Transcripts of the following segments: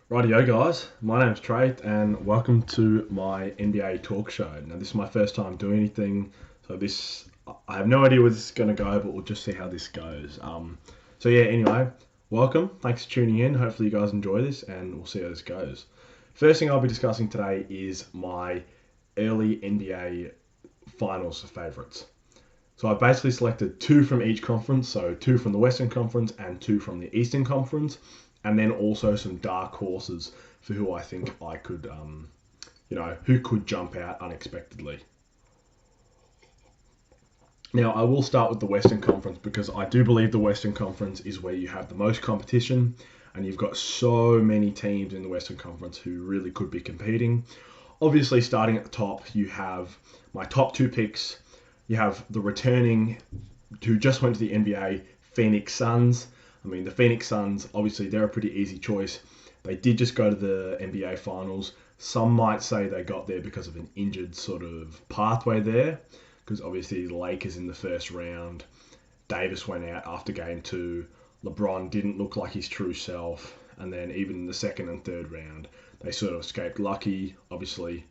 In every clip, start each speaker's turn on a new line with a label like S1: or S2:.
S1: Rightio guys, my name's Traiyth and welcome to my NBA talk show. Now this is my first time doing anything, so I have no idea where this is going to go, but we'll just see how this goes. Anyway, welcome, thanks for tuning in, hopefully you guys enjoy this and we'll see how this goes. First thing I'll be discussing today is my early NBA finals favourites. So I basically selected two from each conference, so two from the Western Conference and two from the Eastern Conference, and then also some dark horses for who I think I could, who could jump out unexpectedly. Now, I will start with the Western Conference because I do believe the Western Conference is where you have the most competition, and you've got so many teams in the Western Conference who really could be competing. Obviously, starting at the top, you have my top two picks. You have the returning, who just went to the NBA, Phoenix Suns. I mean, the Phoenix Suns, obviously, they're a pretty easy choice. They did just go to the NBA Finals. Some might say they got there because of an injured sort of pathway there, because obviously the Lakers in the first round, Davis went out after game two. LeBron didn't look like his true self. And then even in the second and third round, they sort of escaped lucky, obviously.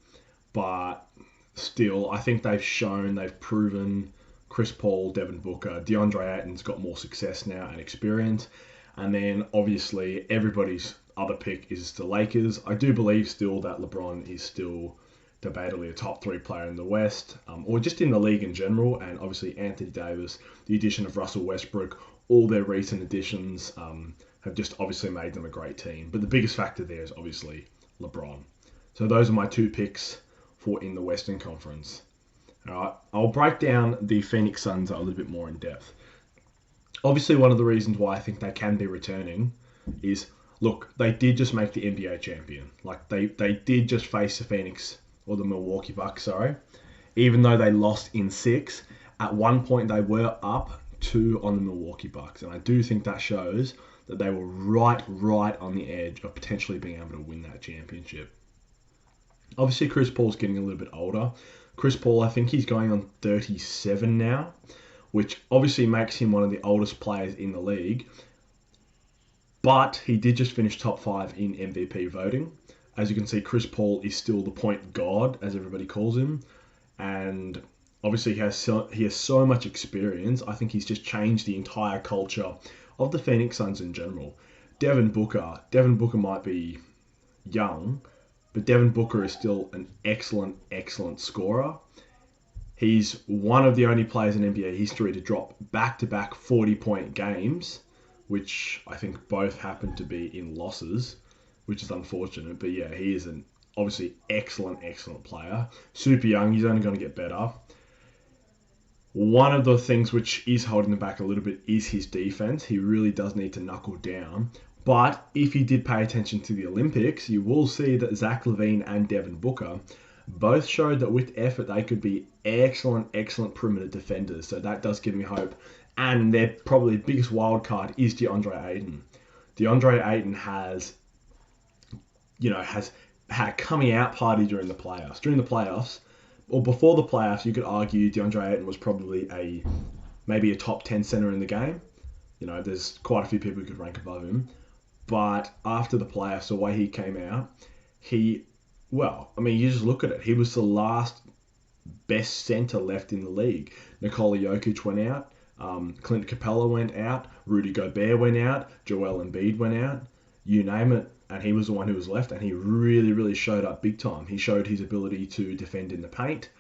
S1: But still, I think they've proven Chris Paul, Devin Booker, DeAndre Ayton's got more success now and experience. And then obviously everybody's other pick is the Lakers. I do believe still that LeBron is still debatably a top three player in the West, or just in the league in general. And obviously Anthony Davis, the addition of Russell Westbrook, all their recent additions have just obviously made them a great team. But the biggest factor there is obviously LeBron. So those are my two picks for in the Western Conference. All right, I'll break down the Phoenix Suns a little bit more in depth. Obviously, one of the reasons why I think they can be returning is, look, they did just make the NBA champion. Like, they did just face the Phoenix, or the Milwaukee Bucks, sorry. Even though they lost in six, at one point they were up 2 on the Milwaukee Bucks. And I do think that shows that they were right on the edge of potentially being able to win that championship. Obviously, Chris Paul's getting a little bit older. Chris Paul, I think he's going on 37 now, which obviously makes him one of the oldest players in the league. But he did just finish top 5 in MVP voting. As you can see, Chris Paul is still the point god, as everybody calls him. And obviously he has so much experience. I think he's just changed the entire culture of the Phoenix Suns in general. Devin Booker might be young, but Devin Booker is still an excellent scorer. He's one of the only players in NBA history to drop back-to-back 40-point games, which I think both happen to be in losses, which is unfortunate. But yeah, he is an obviously excellent player. Super young, he's only going to get better. One of the things which is holding him back a little bit is his defense. He really does need to knuckle down. But if you did pay attention to the Olympics, you will see that Zach LaVine and Devin Booker both showed that with effort they could be excellent perimeter defenders. So that does give me hope. And their probably biggest wild card is DeAndre Ayton. DeAndre Ayton has had a coming out party during the playoffs. During the playoffs, or before the playoffs, you could argue DeAndre Ayton was probably maybe a top 10 center in the game. There's quite a few people who could rank above him. But after the playoffs, the way he came out, you just look at it. He was the last best center left in the league. Nikola Jokic went out. Clint Capella went out. Rudy Gobert went out. Joel Embiid went out. You name it. And he was the one who was left. And he really showed up big time. He showed his ability to defend in the paint.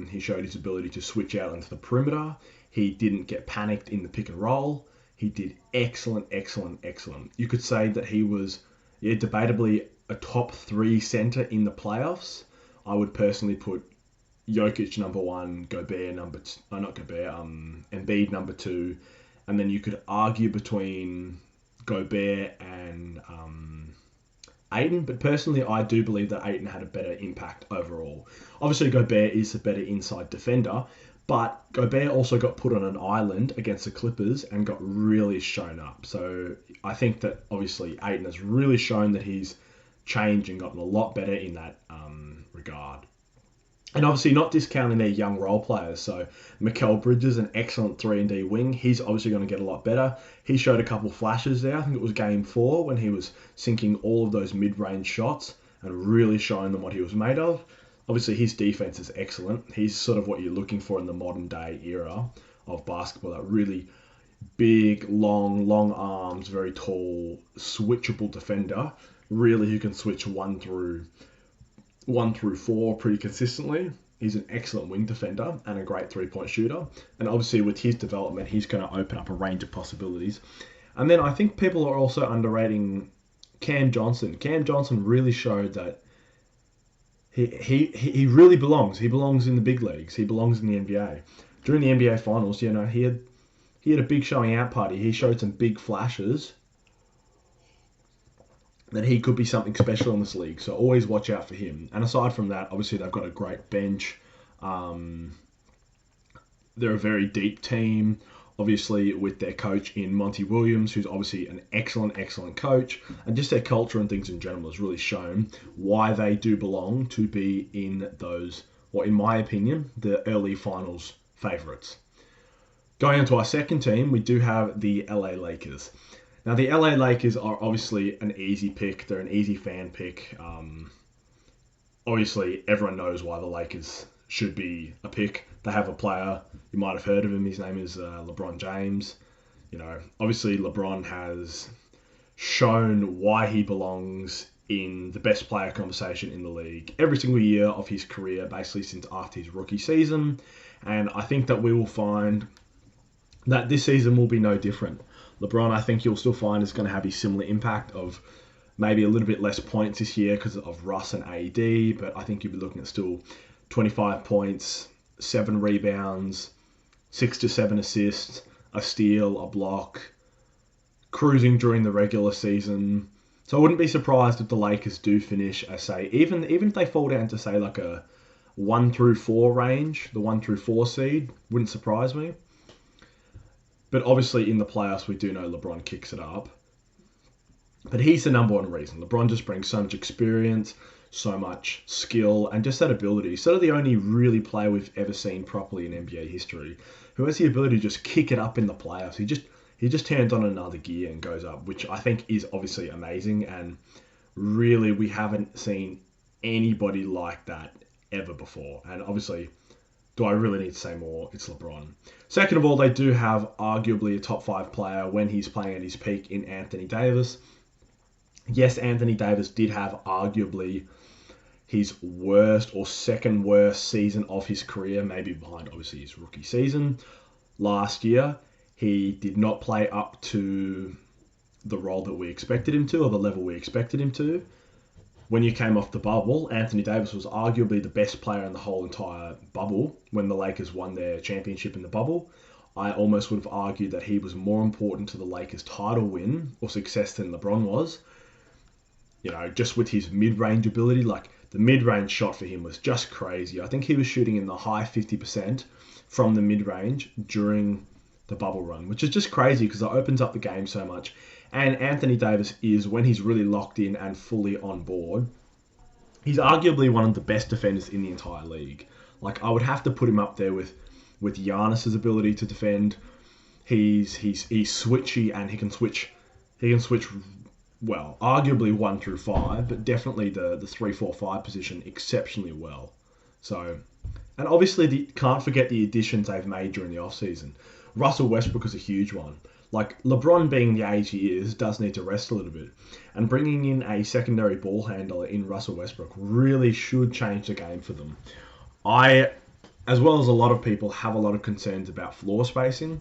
S1: He showed his ability to switch out into the perimeter. He didn't get panicked in the pick and roll. He did excellent. You could say that he was, debatably a top 3 center in the playoffs. I would personally put Jokic number 1, Embiid number 2, and then you could argue between Gobert and Ayton, but personally I do believe that Ayton had a better impact overall. Obviously Gobert is a better inside defender, but Gobert also got put on an island against the Clippers and got really shown up. So I think that obviously Ayton has really shown that he's changed and gotten a lot better in that regard. And obviously not discounting their young role players. So Mikal Bridges, an excellent 3-and-D wing. He's obviously going to get a lot better. He showed a couple flashes there. I think it was game 4 when he was sinking all of those mid-range shots and really showing them what he was made of. Obviously his defense is excellent. He's sort of what you're looking for in the modern day era of basketball. That really big, long arms, very tall, switchable defender. Really who can switch 1 through 4 pretty consistently. He's an excellent wing defender and a great 3-point shooter. And obviously with his development, he's going to open up a range of possibilities. And then I think people are also underrating Cam Johnson. Cam Johnson really showed that he really belongs. He belongs in the big leagues. He belongs in the NBA. During the NBA finals, he had a big showing out party. He showed some big flashes that he could be something special in this league. So always watch out for him. And aside from that, obviously they've got a great bench. They're a very deep team, obviously with their coach in Monty Williams, who's obviously an excellent coach. And just their culture and things in general has really shown why they do belong to be in those, or in my opinion, the early finals favourites. Going on to our second team, we do have the LA Lakers. Now, the LA Lakers are obviously an easy pick. They're an easy fan pick. Obviously, everyone knows why the Lakers should be a pick. They have a player. You might have heard of him. His name is LeBron James. Obviously, LeBron has shown why he belongs in the best player conversation in the league every single year of his career, basically since after his rookie season. And I think that we will find that this season will be no different. LeBron, I think you'll still find, is going to have a similar impact of maybe a little bit less points this year because of Russ and AD, but I think you'll be looking at still 25 points, 7 rebounds, 6 to 7 assists, a steal, a block, cruising during the regular season. So I wouldn't be surprised if the Lakers do finish, even if they fall down to, say, like a 1 through 4 range, the 1 through 4 seed, wouldn't surprise me. But obviously in the playoffs, we do know LeBron kicks it up. But he's the number one reason. LeBron just brings so much experience, so much skill, and just that ability. Sort of the only really player we've ever seen properly in NBA history who has the ability to just kick it up in the playoffs. He just turns on another gear and goes up, which I think is obviously amazing. And really, we haven't seen anybody like that ever before. And obviously, do I really need to say more? It's LeBron. Second of all, they do have arguably a top 5 player when he's playing at his peak in Anthony Davis. Yes, Anthony Davis did have arguably his worst or second worst season of his career, maybe behind obviously his rookie season. Last year, he did not play up to the role that we expected him to, or the level we expected him to. When you came off the bubble, Anthony Davis was arguably the best player in the whole entire bubble when the Lakers won their championship in the bubble. I almost would have argued that he was more important to the Lakers' title win or success than LeBron was. Just with his mid-range ability, like the mid-range shot for him was just crazy. I think he was shooting in the high 50% from the mid-range during the bubble run, which is just crazy because it opens up the game so much. And Anthony Davis is, when he's really locked in and fully on board, he's arguably one of the best defenders in the entire league. Like, I would have to put him up there with Giannis's ability to defend. He's switchy and he can switch. Well, arguably 1 through 5, but definitely the 3, 4, 5 position exceptionally well. So, and obviously can't forget the additions they've made during the offseason. Russell Westbrook is a huge one. Like, LeBron being the age he is does need to rest a little bit. And bringing in a secondary ball handler in Russell Westbrook really should change the game for them. I, as well as a lot of people, have a lot of concerns about floor spacing.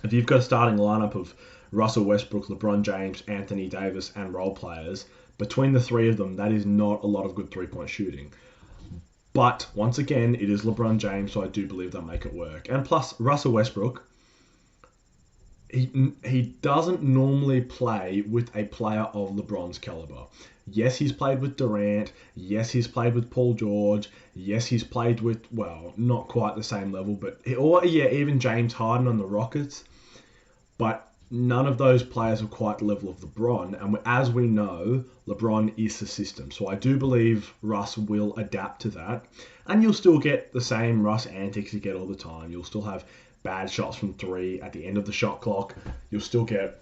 S1: If you've got a starting lineup of Russell Westbrook, LeBron James, Anthony Davis, and role players, between the three of them, that is not a lot of good 3-point shooting. But, once again, it is LeBron James, so I do believe they'll make it work. And plus, Russell Westbrook, he doesn't normally play with a player of LeBron's caliber. Yes, he's played with Durant. Yes, he's played with Paul George. Yes, he's played with, well, not quite the same level, but even James Harden on the Rockets. But none of those players are quite the level of LeBron. And as we know, LeBron is the system. So I do believe Russ will adapt to that. And you'll still get the same Russ antics you get all the time. You'll still have bad shots from three at the end of the shot clock. You'll still get,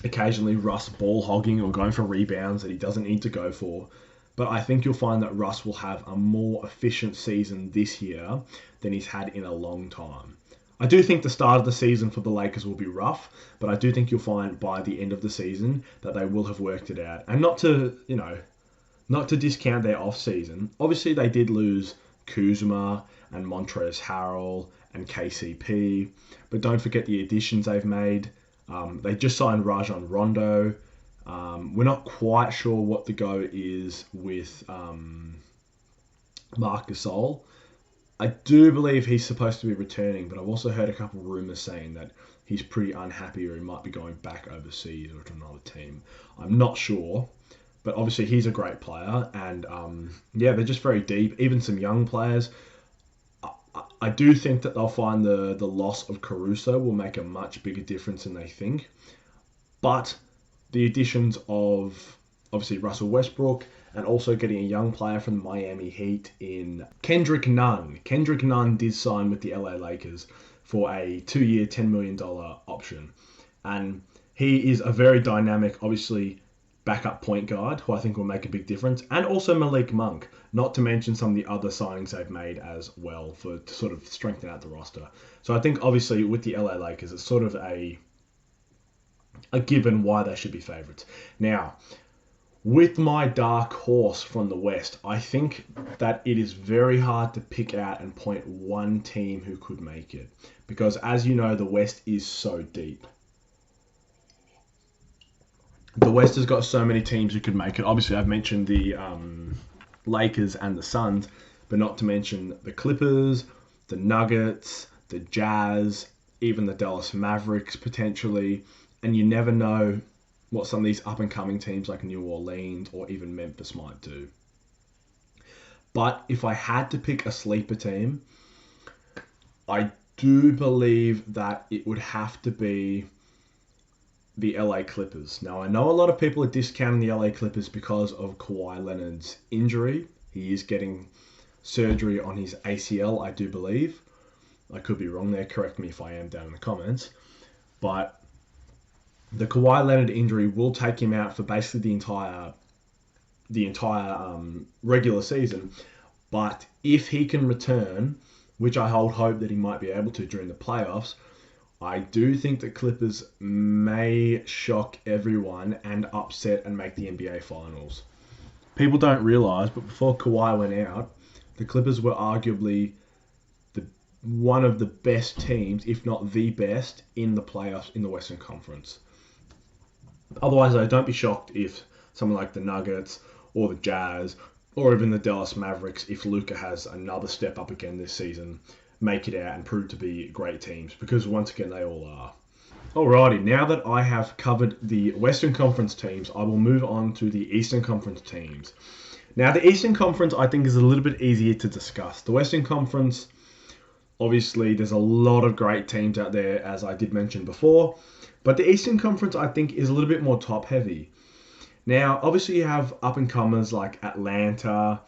S1: occasionally Russ ball hogging or going for rebounds that he doesn't need to go for. But I think you'll find that Russ will have a more efficient season this year than he's had in a long time. I do think the start of the season for the Lakers will be rough, but I do think you'll find by the end of the season that they will have worked it out. And not to discount their off season. Obviously, they did lose Kuzma and Montrezl Harrell and KCP, but don't forget the additions they've made. They just signed Rajon Rondo. We're not quite sure what the go is with Marc Gasol. I do believe he's supposed to be returning, but I've also heard a couple of rumours saying that he's pretty unhappy or he might be going back overseas or to another team. I'm not sure, but obviously he's a great player, and they're just very deep. Even some young players. I do think that they'll find the loss of Caruso will make a much bigger difference than they think, but the additions of obviously Russell Westbrook and also getting a young player from the Miami Heat in Kendrick Nunn. Kendrick Nunn did sign with the LA Lakers for a 2-year, $10 million option. And he is a very dynamic, obviously, backup point guard who I think will make a big difference. And also Malik Monk, not to mention some of the other signings they've made as well to sort of strengthen out the roster. So I think, obviously, with the LA Lakers, it's sort of a given why they should be favourites. Now, with my dark horse from the West, I think that it is very hard to pick out and point one team who could make it. Because as you know, the West is so deep. The West has got so many teams who could make it. Obviously, I've mentioned the Lakers and the Suns, but not to mention the Clippers, the Nuggets, the Jazz, even the Dallas Mavericks potentially. And you never know what some of these up-and-coming teams like New Orleans or even Memphis might do. But if I had to pick a sleeper team, I do believe that it would have to be the LA Clippers. Now, I know a lot of people are discounting the LA Clippers because of Kawhi Leonard's injury. He is getting surgery on his ACL, I do believe. I could be wrong there. Correct me if I am down in the comments. But the Kawhi Leonard injury will take him out for basically the entire regular season. But if he can return, which I hold hope that he might be able to during the playoffs, I do think the Clippers may shock everyone and upset and make the NBA Finals. People don't realise, but before Kawhi went out, the Clippers were arguably one of the best teams, if not the best, in the playoffs in the Western Conference. Otherwise, though, don't be shocked if someone like the Nuggets or the Jazz or even the Dallas Mavericks, if Luka has another step up again this season, make it out and prove to be great teams, because once again, they all are. Alrighty, now that I have covered the Western Conference teams, I will move on to the Eastern Conference teams. Now, the Eastern Conference, I think, is a little bit easier to discuss. The Western Conference, obviously, there's a lot of great teams out there, as I did mention before. But the Eastern Conference, I think, is a little bit more top-heavy. Now, obviously, you have up-and-comers like Atlanta,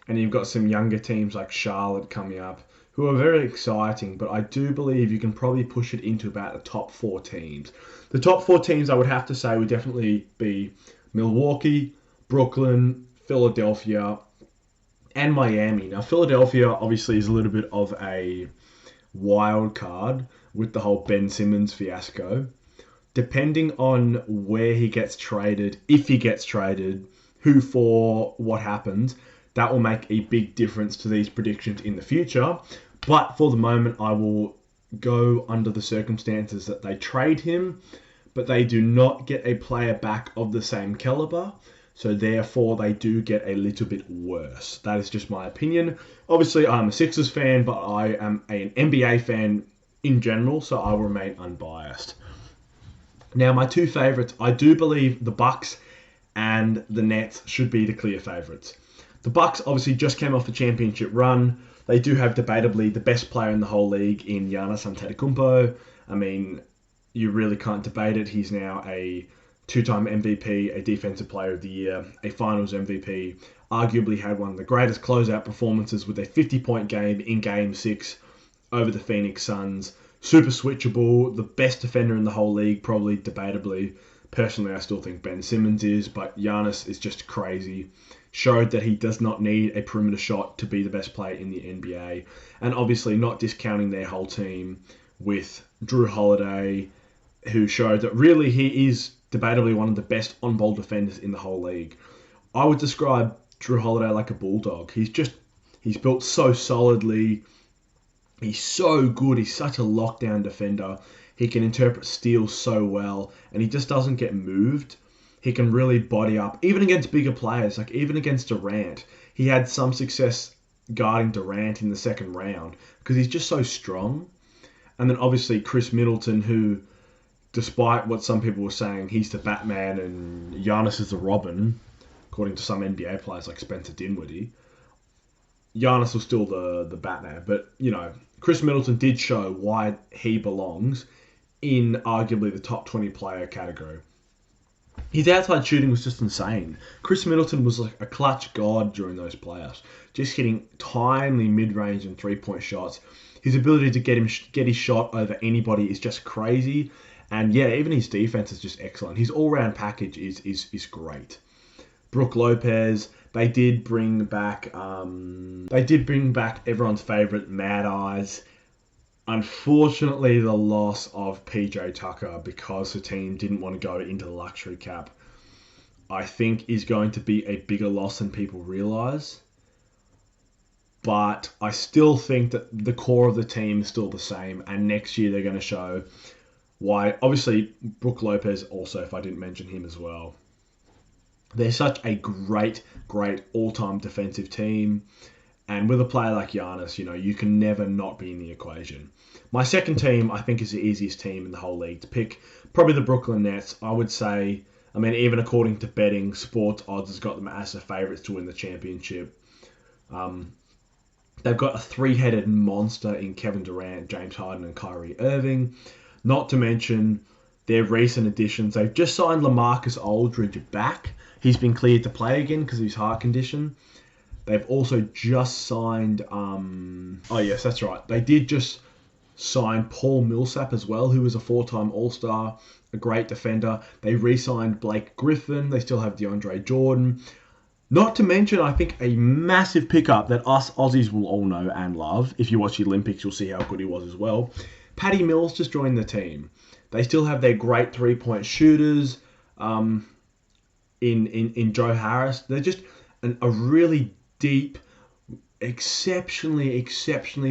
S1: and you've got some younger teams like Charlotte coming up, who are very exciting, but I do believe you can probably push it into about the top 4 teams. The top 4 teams, I would have to say, would definitely be Milwaukee, Brooklyn, Philadelphia, and Miami. Now, Philadelphia, obviously, is a little bit of a wild card with the whole Ben Simmons fiasco. Depending on where he gets traded, if he gets traded, who for, what happens, that will make a big difference to these predictions in the future. But for the moment, I will go under the circumstances that they trade him, but they do not get a player back of the same caliber. So therefore, they do get a little bit worse. That is just my opinion. Obviously, I'm a Sixers fan, but I am an NBA fan in general, so I will remain unbiased. Now, my 2 favourites, I do believe the Bucks and the Nets should be the clear favourites. The Bucks obviously just came off a championship run. They do have debatably the best player in the whole league in Giannis Antetokounmpo. I mean, You really can't debate it. He's now a two-time MVP, a Defensive Player of the Year, a Finals MVP, arguably had one of the greatest closeout performances with a 50-point game in Game 6 over the Phoenix Suns. Super switchable, the best defender in the whole league, probably debatably. Personally, I still think Ben Simmons is, but Giannis is just crazy. Showed that he does not need a perimeter shot to be the best player in the NBA. And obviously not discounting their whole team with Drew Holiday, who showed that really he is debatably one of the best on-ball defenders in the whole league. I would describe Drew Holiday like a bulldog. He's built so solidly. He's so good. He's such a lockdown defender. He can interpret steals so well, and he just doesn't get moved. He can really body up, even against bigger players, like even against Durant. He had some success guarding Durant in the second round because he's just so strong. And then obviously Chris Middleton, who, despite what some people were saying, he's the Batman and Giannis is the Robin, according to some NBA players like Spencer Dinwiddie. Giannis was still the Batman, but, you know, Chris Middleton did show why he belongs in arguably the top 20 player category. His outside shooting was just insane. Chris Middleton was like a clutch god during those playoffs, just hitting tiny mid-range and three-point shots. His ability to get his shot over anybody is just crazy. And yeah, even his defense is just excellent. His all-round package is great. Brook Lopez, they did bring back everyone's favorite Mad Eyes. Unfortunately, the loss of PJ Tucker because the team didn't want to go into the luxury cap, I think is going to be a bigger loss than people realize. But I still think that the core of the team is still the same, and next year they're going to show why. Obviously, Brook Lopez also, if I didn't mention him as well. They're such a great all-time defensive team. And with a player like Giannis, you know, you can never not be in the equation. My second team, I think, is the easiest team in the whole league to pick. Probably the Brooklyn Nets. I would say, I mean, even according to betting, sports odds has got them as the favourites to win the championship. They've got a three-headed monster in Kevin Durant, James Harden, and Kyrie Irving. Not to mention their recent additions. They've just signed LaMarcus Aldridge back. He's been cleared to play again because of his heart condition. They've also just signed... oh, yes, that's right. They did just sign Paul Millsap as well, who was a four-time All-Star, a great defender. They re-signed Blake Griffin. They still have DeAndre Jordan. Not to mention, I think, a massive pickup that us Aussies will all know and love. If you watch the Olympics, you'll see how good he was as well. Patty Mills just joined the team. They still have their great three-point shooters in Joe Harris. They're just a really deep, exceptionally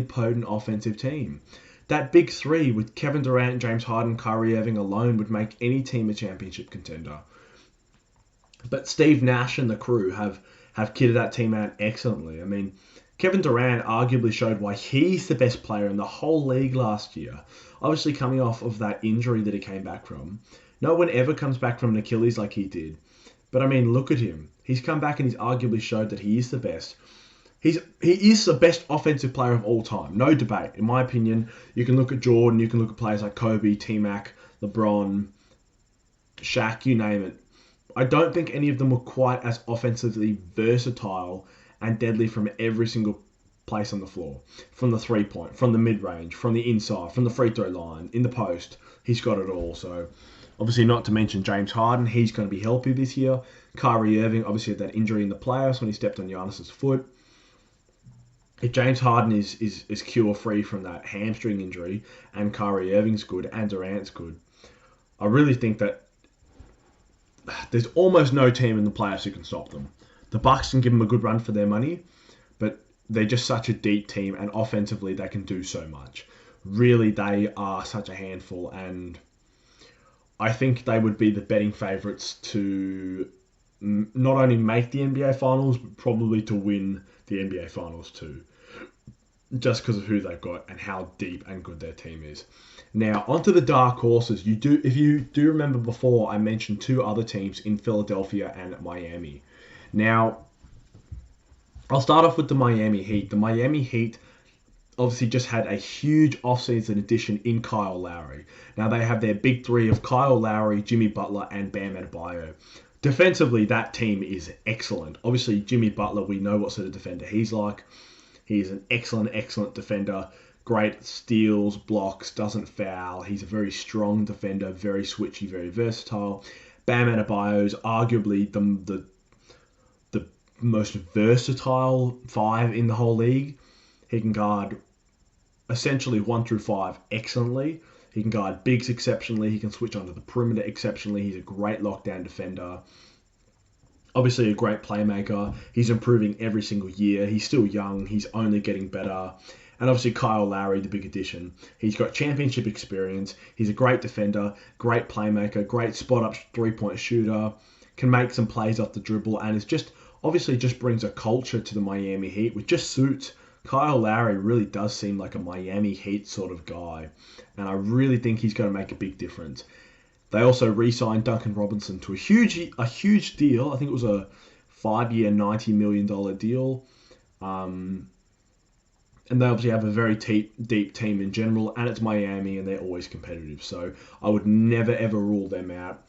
S1: potent offensive team. That big three with Kevin Durant, James Harden, Kyrie Irving alone would make any team a championship contender. But Steve Nash and the crew have kitted that team out excellently. I mean, Kevin Durant arguably showed why he's the best player in the whole league last year. Obviously coming off of that injury that he came back from. No one ever comes back from an Achilles like he did. But I mean, look at him. He's come back and he's arguably showed that he is the best. He is the best offensive player of all time. No debate. In my opinion, you can look at Jordan, you can look at players like Kobe, T-Mac, LeBron, Shaq, you name it. I don't think any of them were quite as offensively versatile and deadly from every single place on the floor. From the three-point, from the mid-range, from the inside, from the free throw line, in the post. He's got it all. So, obviously not to mention James Harden. He's going to be healthy this year. Kyrie Irving obviously had that injury in the playoffs when he stepped on Giannis's foot. If James Harden is cure-free from that hamstring injury and Kyrie Irving's good and Durant's good, I really think that there's almost no team in the playoffs who can stop them. The Bucks can give them a good run for their money, but they're just such a deep team, and offensively they can do so much. Really, they are such a handful, and I think they would be the betting favourites to not only make the NBA Finals, but probably to win the NBA Finals too. Just because of who they've got and how deep and good their team is. Now, onto the dark horses. If you do remember before, I mentioned two other teams in Philadelphia and Miami. Now, I'll start off with the Miami Heat. The Miami Heat obviously just had a huge offseason addition in Kyle Lowry. Now they have their big three of Kyle Lowry, Jimmy Butler, and Bam Adebayo. Defensively, that team is excellent. Obviously, Jimmy Butler, we know what sort of defender he's like. He's an excellent defender. Great steals, blocks, doesn't foul. He's a very strong defender, very switchy, very versatile. Bam Adebayo is arguably the most versatile five in the whole league. He can guard essentially 1 through 5 excellently. He can guard bigs exceptionally. He can switch onto the perimeter exceptionally. He's a great lockdown defender. Obviously a great playmaker. He's improving every single year. He's still young. He's only getting better. And obviously Kyle Lowry, the big addition. He's got championship experience. He's a great defender, great playmaker, great spot-up three-point shooter, can make some plays off the dribble, and is just obviously just brings a culture to the Miami Heat, which just suits. Kyle Lowry really does seem like a Miami Heat sort of guy, and I really think he's going to make a big difference. They also re-signed Duncan Robinson to a huge deal. I think it was a 5-year, $90 million deal. And they obviously have a very deep team in general, and it's Miami, and they're always competitive. So I would never, ever rule them out.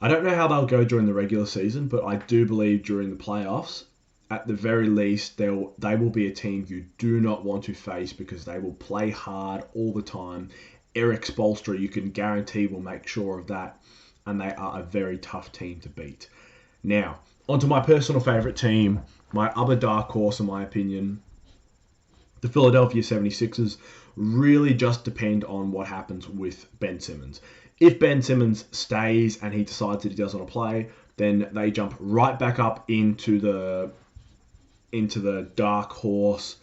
S1: I don't know how they'll go during the regular season, but I do believe during the playoffs, at the very least, they will be a team you do not want to face because they will play hard all the time. Eric Spoelstra, you can guarantee, will make sure of that, and they are a very tough team to beat. Now, onto my personal favourite team, my other dark horse, in my opinion. The Philadelphia 76ers really just depend on what happens with Ben Simmons. If Ben Simmons stays and he decides that he doesn't want to play, then they jump right back up into the dark horse,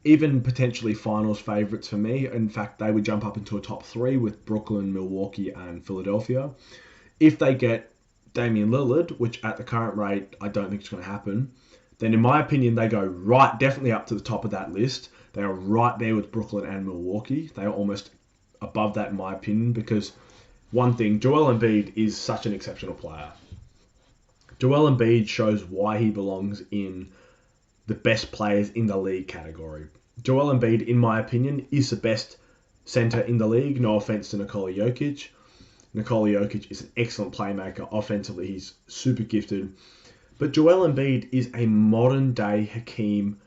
S1: even potentially finals favourites for me. In fact, they would jump up into a top 3 with Brooklyn, Milwaukee, and Philadelphia. If they get Damian Lillard, which at the current rate I don't think it's going to happen, then in my opinion they go definitely up to the top of that list. They are right there with Brooklyn and Milwaukee. They are almost above that in my opinion because one thing, Joel Embiid is such an exceptional player. Joel Embiid shows why he belongs in the best players in the league category. Joel Embiid, in my opinion, is the best center in the league. No offense to Nikola Jokic. Nikola Jokic is an excellent playmaker. Offensively, he's super gifted. But Joel Embiid is a modern-day Hakeem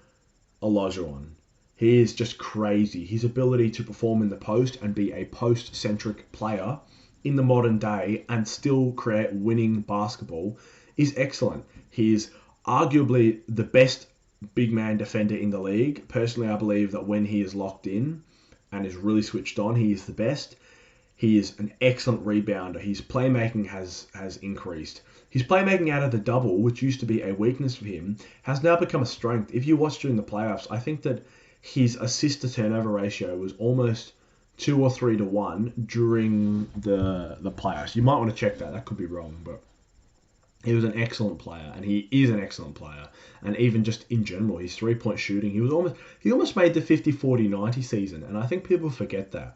S1: Olajuwon. He is just crazy. His ability to perform in the post and be a post-centric player in the modern day and still create winning basketball is excellent. He is arguably the best big man defender in the league. Personally, I believe that when he is locked in and is really switched on, he is the best. He is an excellent rebounder. His playmaking has increased. His playmaking out of the double, which used to be a weakness for him, has now become a strength. If you watch during the playoffs, I think that his assist to turnover ratio was almost 2 or 3 to 1 during the playoffs. You might want to check that. That could be wrong, but he was an excellent player, and he is an excellent player. And even just in general, his 3-point shooting, he almost made the 50-40-90 season, and I think people forget that.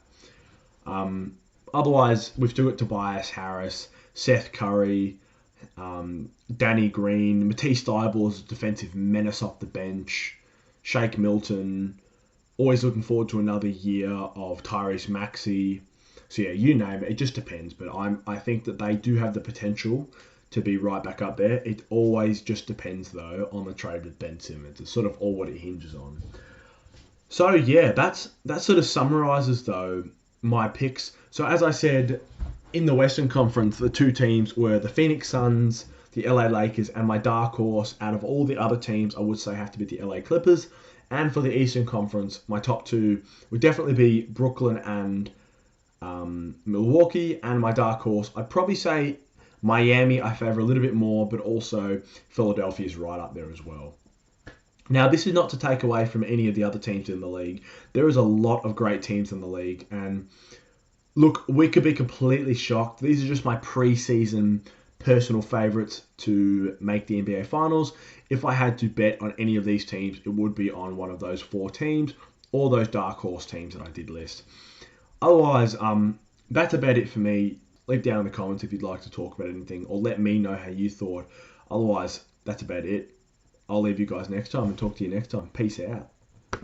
S1: Otherwise, we've still got Tobias Harris, Seth Curry, Danny Green, Matisse Thybulle's defensive menace off the bench, Shake Milton. Always looking forward to another year of Tyrese Maxey. So yeah, you name it. It just depends. But I think that they do have the potential to be right back up there. It always just depends, though, on the trade with Ben Simmons. It's sort of all what it hinges on. So yeah, that sort of summarizes, though, my picks. So as I said, in the Western Conference, the 2 teams were the Phoenix Suns, the LA Lakers, and my dark horse out of all the other teams, I would say have to be the LA Clippers. And for the Eastern Conference, my top 2 would definitely be Brooklyn and Milwaukee. And my dark horse, I'd probably say Miami I favour a little bit more, but also Philadelphia is right up there as well. Now, this is not to take away from any of the other teams in the league. There is a lot of great teams in the league. And look, we could be completely shocked. These are just my pre-season personal favourites to make the NBA Finals. If I had to bet on any of these teams, it would be on one of those 4 teams or those dark horse teams that I did list. Otherwise, that's about it for me. Leave down in the comments if you'd like to talk about anything or let me know how you thought. Otherwise, that's about it. I'll leave you guys next time and talk to you next time. Peace out.